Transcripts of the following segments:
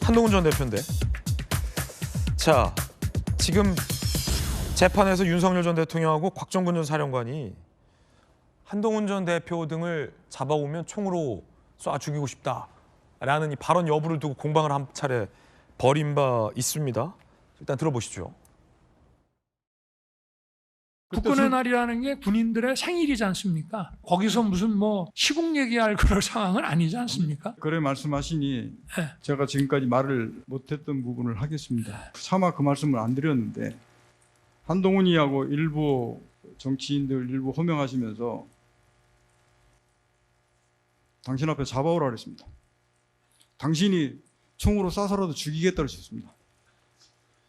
한동훈 전 대표인데. 자, 지금 재판에서 윤석열 전 대통령하고 곽정근 전 사령관이 한동훈 전 대표 등을 잡아오면 총으로 쏴 죽이고 싶다라는 이 발언 여부를 두고 공방을 한 차례 벌인 바 있습니다. 일단 들어보시죠. 국군의 날이라는 게 군인들의 생일이지 않습니까? 거기서 무슨 뭐 시국 얘기할 그럴 상황은 아니지 않습니까? 그래 말씀하시니 네. 제가 지금까지 말을 못했던 부분을 하겠습니다. 차마 그 말씀을 안 드렸는데 한동훈이하고 일부 정치인들 일부 호명하시면서 당신 앞에 잡아오라 그랬습니다. 당신이 총으로 쏴서라도 죽이겠다 그러셨습니다.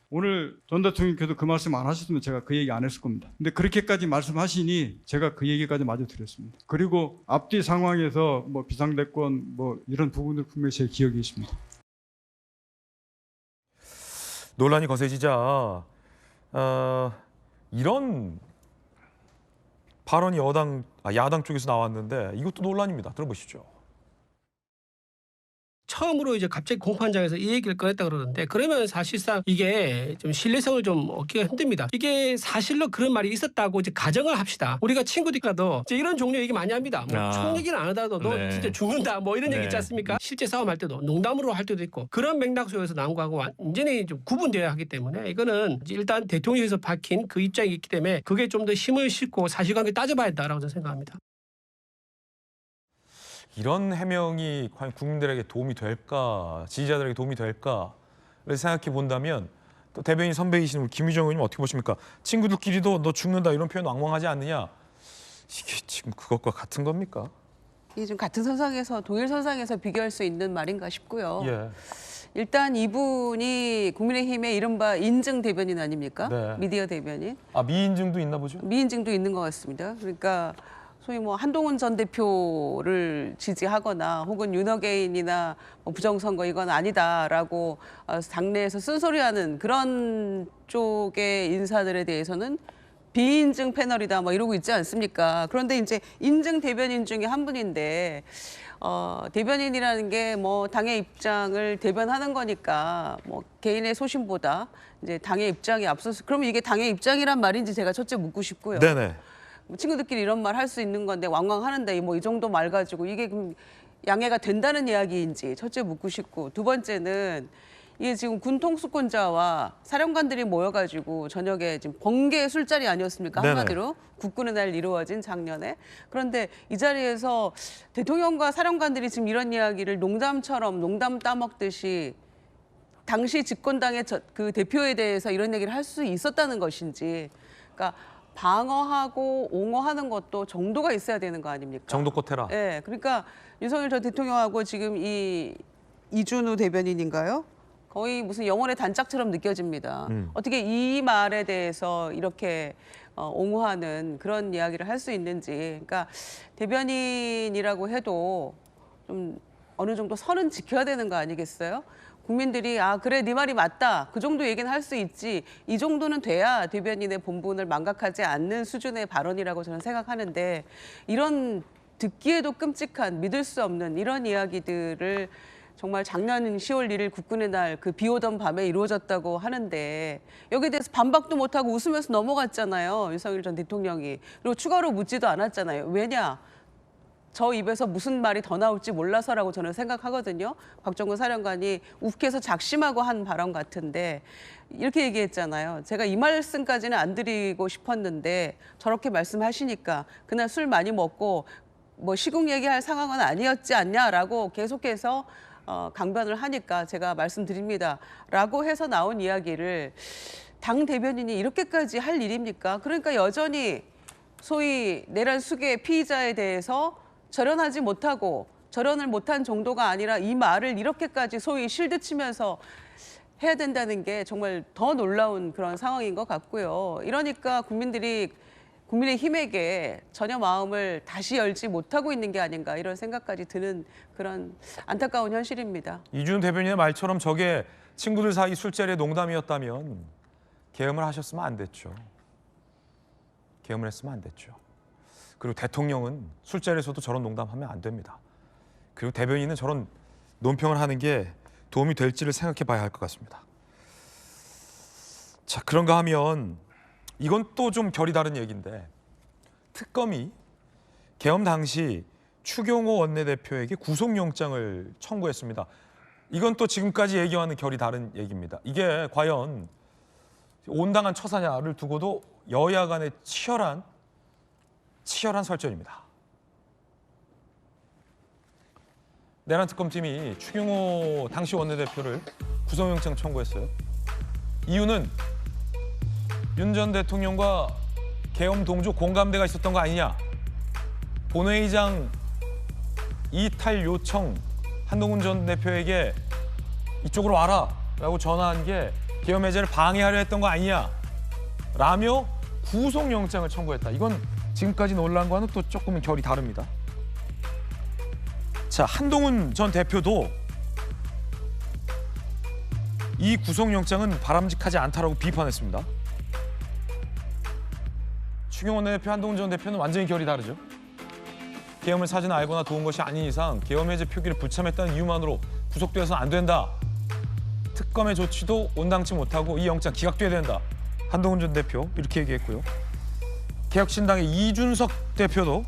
오늘 전 대통령께도 그 말씀 안 하셨으면 제가 그 얘기 안 했을 겁니다. 근데 그렇게까지 말씀하시니 제가 그 얘기까지 마저 드렸습니다. 그리고 앞뒤 상황에서 뭐 비상대권 뭐 이런 부분들 분명히 제 기억에 있습니다. 논란이 거세지자 이런 발언이 야당 쪽에서 나왔는데 이것도 논란입니다. 들어보시죠. 처음으로 이제 갑자기 공판장에서 이 얘기를 꺼냈다 그러는데 그러면 사실상 이게 좀 신뢰성을 좀 얻기가 힘듭니다. 이게 사실로 그런 말이 있었다고 이제 가정을 합시다. 우리가 친구들과도 이제 이런 종류 얘기 많이 합니다. 뭐 총 얘기는 안 하더라도 너 네. 진짜 죽는다 뭐 이런 얘기 있지 않습니까? 실제 싸움할 때도 농담으로 할 때도 있고 그런 맥락 속에서 나온 거하고 완전히 좀 구분되어야 하기 때문에 이거는 일단 대통령에서 밝힌 그 입장이 있기 때문에 그게 좀 더 힘을 싣고 사실관계 따져봐야 한다라고 저는 생각합니다. 이런 해명이 과연 국민들에게 도움이 될까, 지지자들에게 도움이 될까를 생각해 본다면 또 대변인 선배이신 우리 김유정 의원님 어떻게 보십니까? 친구들끼리도 너 죽는다 이런 표현 왕왕하지 않느냐? 이게 지금 그것과 같은 겁니까? 이게 좀 같은 선상에서 동일 선상에서 비교할 수 있는 말인가 싶고요. 예. 일단 이분이 국민의힘의 이른바 인증 대변인 아닙니까? 네. 미디어 대변인. 미인증도 있나 보죠? 미인증도 있는 것 같습니다. 그러니까 소위 뭐 한동훈 전 대표를 지지하거나 혹은 윤호개인이나 뭐 부정선거 이건 아니다라고 당내에서 쓴소리하는 그런 쪽의 인사들에 대해서는 비인증 패널이다 뭐 이러고 있지 않습니까? 그런데 이제 인증 대변인 중에 한 분인데 대변인이라는 게 뭐 당의 입장을 대변하는 거니까 뭐 개인의 소신보다 이제 당의 입장이 앞서서 그러면 이게 당의 입장이란 말인지 제가 첫째 묻고 싶고요. 네네. 친구들끼리 이런 말 할 수 있는 건데 왕왕하는데 뭐 이 정도 말 가지고 이게 그럼 양해가 된다는 이야기인지 첫째 묻고 싶고 두 번째는 이게 지금 군 통수권자와 사령관들이 모여가지고 저녁에 지금 번개 술자리 아니었습니까? 네네. 한마디로 국군의 날 이루어진 작년에. 그런데 이 자리에서 대통령과 사령관들이 지금 이런 이야기를 농담처럼 농담 따먹듯이 당시 집권당의 그 대표에 대해서 이런 얘기를 할 수 있었다는 것인지, 그러니까 방어하고 옹호하는 것도 정도가 있어야 되는 거 아닙니까? 정도껏 해라. 네, 그러니까 윤석열 전 대통령하고 지금 이 이준우 대변인인가요? 거의 무슨 영혼의 단짝처럼 느껴집니다. 어떻게 이 말에 대해서 이렇게 옹호하는 그런 이야기를 할 수 있는지. 그러니까 대변인이라고 해도 좀 어느 정도 선은 지켜야 되는 거 아니겠어요? 국민들이 그래 네 말이 맞다 그 정도 얘기는 할 수 있지 이 정도는 돼야 대변인의 본분을 망각하지 않는 수준의 발언이라고 저는 생각하는데 이런 듣기에도 끔찍한 믿을 수 없는 이런 이야기들을 정말 작년 10월 1일 국군의 날 그 비 오던 밤에 이루어졌다고 하는데 여기에 대해서 반박도 못하고 웃으면서 넘어갔잖아요. 윤석열 전 대통령이. 그리고 추가로 묻지도 않았잖아요. 왜냐? 저 입에서 무슨 말이 더 나올지 몰라서라고 저는 생각하거든요. 곽정근 사령관이 욱해서 작심하고 한 발언 같은데 이렇게 얘기했잖아요. 제가 이 말씀까지는 안 드리고 싶었는데 저렇게 말씀하시니까 그날 술 많이 먹고 뭐 시국 얘기할 상황은 아니었지 않냐라고 계속해서 강변을 하니까 제가 말씀드립니다라고 해서 나온 이야기를 당 대변인이 이렇게까지 할 일입니까? 그러니까 여전히 소위 내란 수괴 피의자에 대해서 절연하지 못하고 절연을 못한 정도가 아니라 이 말을 이렇게까지 소위 실드 치면서 해야 된다는 게 정말 더 놀라운 그런 상황인 것 같고요. 이러니까 국민의힘에게 전혀 마음을 다시 열지 못하고 있는 게 아닌가 이런 생각까지 드는 그런 안타까운 현실입니다. 이준우 대변인의 말처럼 저게 친구들 사이 술자리의 농담이었다면 계엄을 하셨으면 안 됐죠. 계엄을 했으면 안 됐죠. 그리고 대통령은 술자리에서도 저런 농담하면 안 됩니다. 그리고 대변인은 저런 논평을 하는 게 도움이 될지를 생각해 봐야 할 것 같습니다. 자, 그런가 하면 이건 또 좀 결이 다른 얘기인데 특검이 계엄 당시 추경호 원내대표에게 구속영장을 청구했습니다. 이건 또 지금까지 얘기와는 결이 다른 얘기입니다. 이게 과연 온당한 처사냐를 두고도 여야 간의 치열한 설전입니다. 내란 특검팀이 추경호 당시 원내대표를 구속영장 청구했어요. 이유는 윤 전 대통령과 계엄 동조 공감대가 있었던 거 아니냐. 본회의장 이탈 요청 한동훈 전 대표에게 이쪽으로 와라 라고 전화한 게 계엄 해제를 방해하려 했던 거 아니냐 라며 구속영장을 청구했다. 이건 지금까지 논란과는 또 조금은 결이 다릅니다. 자, 한동훈 전 대표도 이 구속영장은 바람직하지 않다라고 비판했습니다. 추경호 원내대표, 한동훈 전 대표는 완전히 결이 다르죠. 계엄을 사전에 알거나 도운 것이 아닌 이상 계엄 해제 표기를 불참했다는 이유만으로 구속되어서는 안 된다. 특검의 조치도 온당치 못하고 이 영장 기각돼야 된다. 한동훈 전 대표 이렇게 얘기했고요. 개혁신당의 이준석 대표도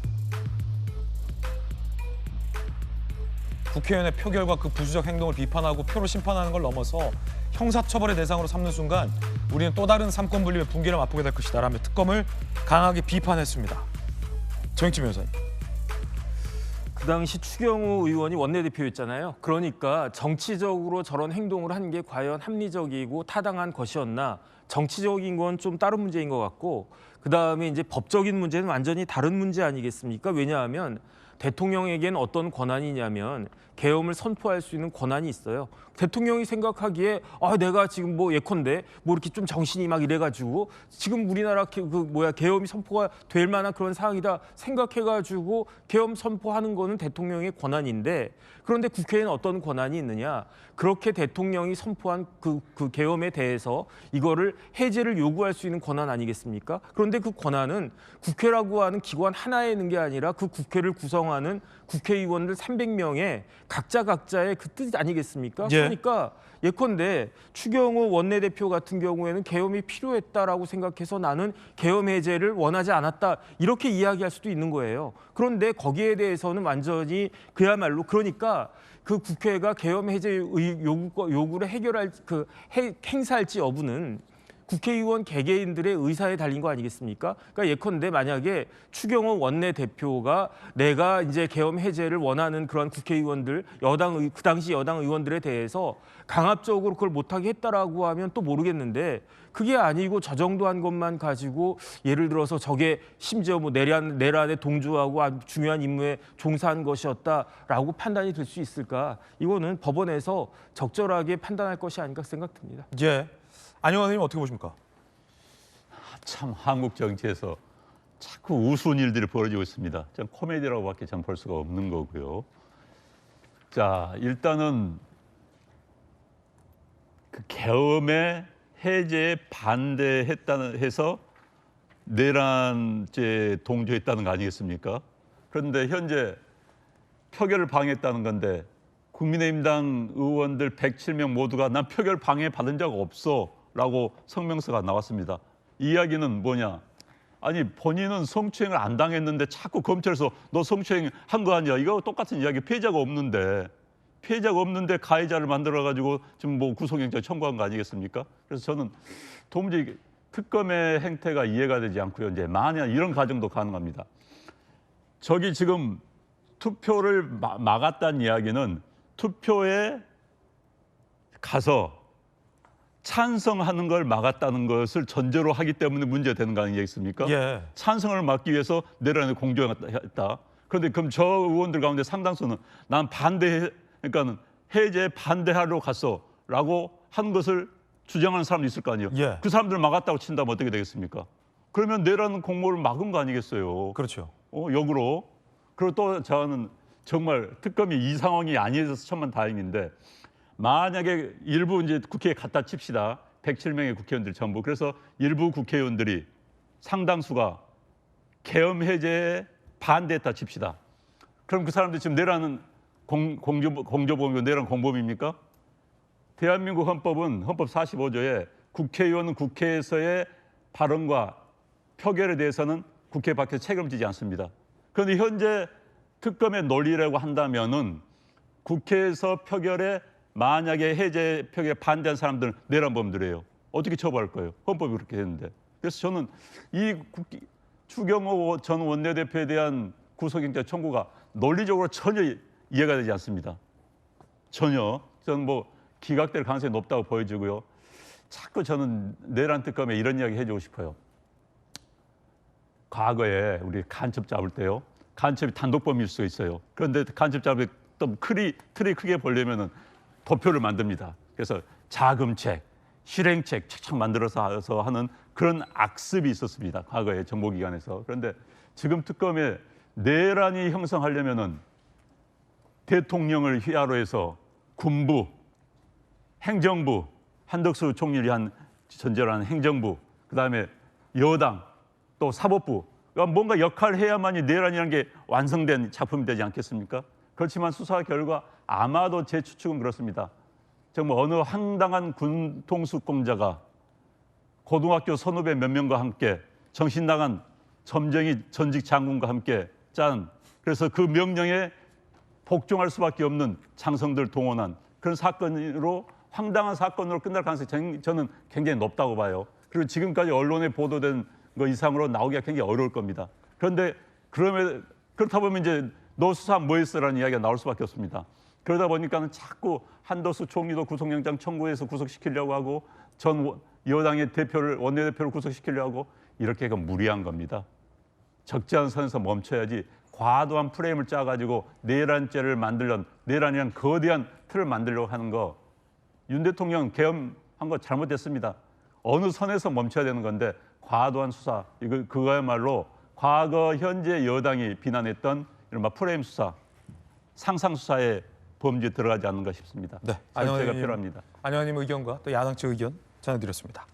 국회의원의 표결과 그 부수적 행동을 비판하고 표로 심판하는 걸 넘어서 형사처벌의 대상으로 삼는 순간 우리는 또 다른 삼권 분립의 붕괴를 맛보게 될 것이다 라며 특검을 강하게 비판했습니다. 정익진 변호사님. 그 당시 추경호 의원이 원내대표였잖아요. 그러니까 정치적으로 저런 행동을 한 게 과연 합리적이고 타당한 것이었나. 정치적인 건 좀 다른 문제인 것 같고 그다음에 이제 법적인 문제는 완전히 다른 문제 아니겠습니까? 왜냐하면 대통령에게는 어떤 권한이냐면 계엄을 선포할 수 있는 권한이 있어요. 대통령이 생각하기에 내가 지금 뭐 예컨대 뭐 이렇게 좀 정신이 막 이래가지고 지금 우리나라 계엄이 선포가 될 만한 그런 상황이다 생각해가지고 계엄 선포하는 거는 대통령의 권한인데 그런데 국회에는 어떤 권한이 있느냐? 그렇게 대통령이 선포한 그 계엄에 대해서 이거를 해제를 요구할 수 있는 권한 아니겠습니까? 그런데 그 권한은 국회라고 하는 기관 하나에 있는 게 아니라 그 국회를 구성하는 국회의원들 300명의 각자의 그 뜻 아니겠습니까? 예. 그러니까 예컨대 추경호 원내대표 같은 경우에는 계엄이 필요했다라고 생각해서 나는 계엄 해제를 원하지 않았다 이렇게 이야기할 수도 있는 거예요. 그런데 거기에 대해서는 완전히 그야말로 그러니까 그 국회가 계엄 해제 요구를 해결할 행사할지 여부는 국회의원 개개인들의 의사에 달린 거 아니겠습니까? 그러니까 예컨대 만약에 추경호 원내대표가 내가 이제 계엄 해제를 원하는 그런 국회의원들 그 당시 여당 의원들에 대해서 강압적으로 그걸 못하게 했다라고 하면 또 모르겠는데 그게 아니고 저 정도 한 것만 가지고 예를 들어서 저게 심지어 뭐 내란에 동조하고 아주 중요한 임무에 종사한 것이었다라고 판단이 될 수 있을까? 이거는 법원에서 적절하게 판단할 것이 아닌가 생각됩니다. 예. 안영환 의원님 어떻게 보십니까? 참 한국 정치에서 자꾸 우스운 일들이 벌어지고 있습니다. 전 코미디라고밖에 전 볼 수가 없는 거고요. 자, 일단은 그 계엄의 해제에 반대했다는 해서 내란죄 동조했다는 거 아니겠습니까? 그런데 현재 표결을 방해했다는 건데 국민의힘당 의원들 107명 모두가 난 표결 방해 받은 적 없어라고 성명서가 나왔습니다. 이 이야기는 뭐냐? 아니 본인은 성추행을 안 당했는데 자꾸 검찰에서 너 성추행 한 거 아니야? 이거 똑같은 이야기. 피해자가 없는데 가해자를 만들어가지고 지금 뭐 구속영장 청구한 거 아니겠습니까? 그래서 저는 도무지 특검의 행태가 이해가 되지 않고요. 이제 만약 이런 가정도 가능합니다. 저기 지금 투표를 막았다는 이야기는 투표에 가서 찬성하는 걸 막았다는 것을 전제로 하기 때문에 문제되는 거 아니겠습니까? 예. 찬성을 막기 위해서 내란에 공조했다. 그런데 그럼 저 의원들 가운데 상당수는 난 그러니까는 해제에 반대하러 갔어라고 한 것을 주장하는 사람도 있을 거 아니에요. 예. 그 사람들 막았다고 친다면 어떻게 되겠습니까? 그러면 내란 공모를 막은 거 아니겠어요? 그렇죠. 역으로. 그리고 또 저는 정말 특검이 이 상황이 아니어서 천만 다행인데 만약에 일부 이제 국회에 갖다 칩시다. 107명의 국회의원들 전부. 그래서 일부 국회의원들이 상당수가 계엄 해제에 반대했다 칩시다. 그럼 그 사람들 지금 내란은 공조범이고 내란 공범입니까? 대한민국 헌법은 헌법 45조에 국회의원은 국회에서의 발언과 표결에 대해서는 국회 밖에서 책임을 지지 않습니다. 그런데 현재 특검의 논리라고 한다면은 국회에서 표결에 만약에 해제 표결에 반대한 사람들은 내란범들이에요. 어떻게 처벌할 거예요? 헌법이 그렇게 했는데. 그래서 저는 이 추경호 전 원내대표에 대한 구속영장 청구가 논리적으로 전혀 이해가 되지 않습니다. 전혀. 저는 뭐 기각될 가능성이 높다고 보여지고요. 자꾸 저는 내란 특검에 이런 이야기 해주고 싶어요. 과거에 우리 간첩 잡을 때요. 간첩이 단독범일 수 있어요. 그런데 간첩 잡을 때 또 틀이 크게 보려면은 도표를 만듭니다. 그래서 자금책, 실행책 착착 만들어서 하는 그런 악습이 있었습니다. 과거에 정보기관에서. 그런데 지금 특검에 내란이 형성하려면은 대통령을 휘하로 해서 군부, 행정부, 한덕수 총리를 한 전제로 한 행정부, 그다음에 여당, 또 사법부, 그러니까 뭔가 역할을 해야만이 내란이라는 게 완성된 작품이 되지 않겠습니까? 그렇지만 수사 결과 아마도 제 추측은 그렇습니다. 정말 어느 황당한 군통수권자가 고등학교 선후배 몇 명과 함께 정신 나간 점쟁이 전직 장군과 함께 짠, 그래서 그 명령에 복종할 수밖에 없는 장성들 동원한 그런 사건으로 황당한 사건으로 끝날 가능성이 저는 굉장히 높다고 봐요. 그리고 지금까지 언론에 보도된 거 이상으로 나오기가 굉장히 어려울 겁니다. 그런데 그렇다 보면 이제 너 수사 뭐 했어라는 이야기가 나올 수밖에 없습니다. 그러다 보니까는 자꾸 한덕수 총리도 구속영장 청구해서 구속시키려고 하고 전 여당의 원내대표를 구속시키려고 하고 이렇게 무리한 겁니다. 적재한 선에서 멈춰야지 과도한 프레임을 짜가지고 내란죄를 내란이란 거대한 틀을 만들려고 하는 거 윤 대통령 계엄한 거 잘못됐습니다. 어느 선에서 멈춰야 되는 건데 과도한 수사 그거야말로 과거 현재 여당이 비난했던 이른바 프레임 수사, 상상 수사의 범죄에 들어가지 않는가 싶습니다. 네, 절제가 필요합니다. 안영환님 의견과 또 야당 측 의견 전해드렸습니다.